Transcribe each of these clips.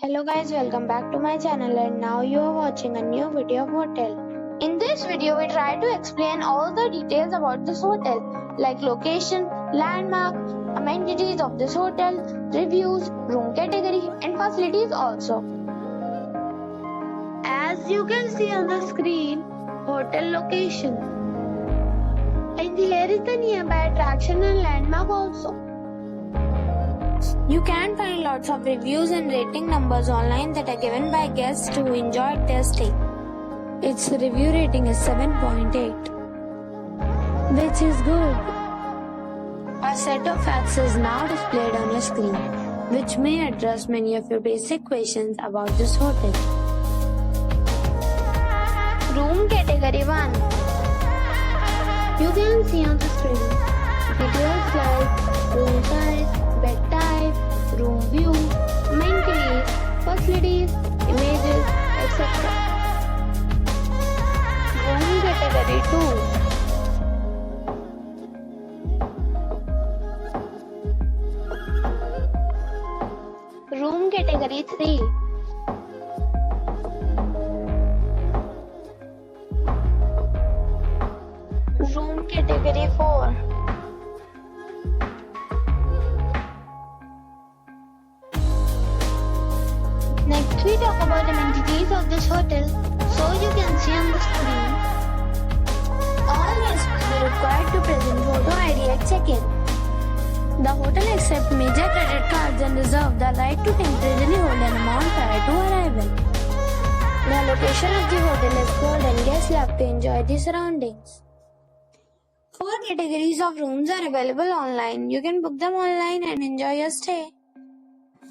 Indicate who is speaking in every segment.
Speaker 1: Hello guys, welcome back to my channel and now you are watching a new video of hotel. In this video we try to explain all the details about this hotel like location, landmark, amenities of this hotel, reviews, room category and facilities also. As you can see on the screen, hotel location. And here is the nearby attraction and landmark also. You can find lots of reviews and rating numbers online that are given by guests who enjoyed their stay. Its review rating is 7.8, which is good. A set of facts is now displayed on your screen, which may address many of your basic questions about this hotel. Room category 1. You can see on the screen details like room size, bed type, room view, amenities, facilities, images, etc. Room category 2. Room category 3. Room category 4. Next we talk about amenities of this hotel. So you can see on the screen. All guests will be required to present photo ID at check-in. The hotel accepts major credit cards and reserves the right to temporarily hold an amount prior to arrival. The location of the hotel is cold and guests love to enjoy the surroundings. 4 categories of rooms are available online. You can book them online and enjoy your stay.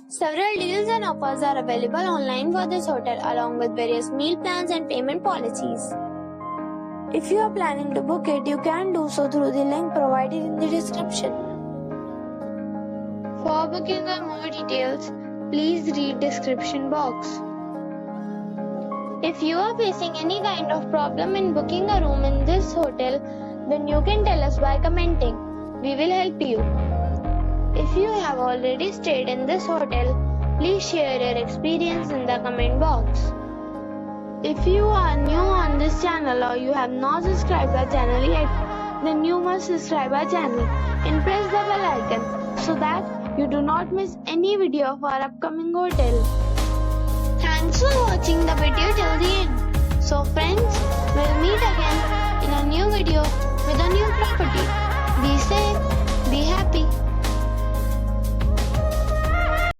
Speaker 1: Several deals and offers are available online for this hotel along with various meal plans and payment policies. If you are planning to book it, you can do so through the link provided in the description. For booking or more details, please read description box. If you are facing any kind of problem in booking a room in this hotel, then you can tell us by commenting. We will help you. If you have already stayed in this hotel, please share your experience in the comment box. If you are new on this channel or you have not subscribed our channel yet, then you must subscribe our channel and press the bell icon so that you do not miss any video of our upcoming hotel. Thanks for watching the video till the end. So friends, we'll meet again in a new video with a new property. Be safe, be happy.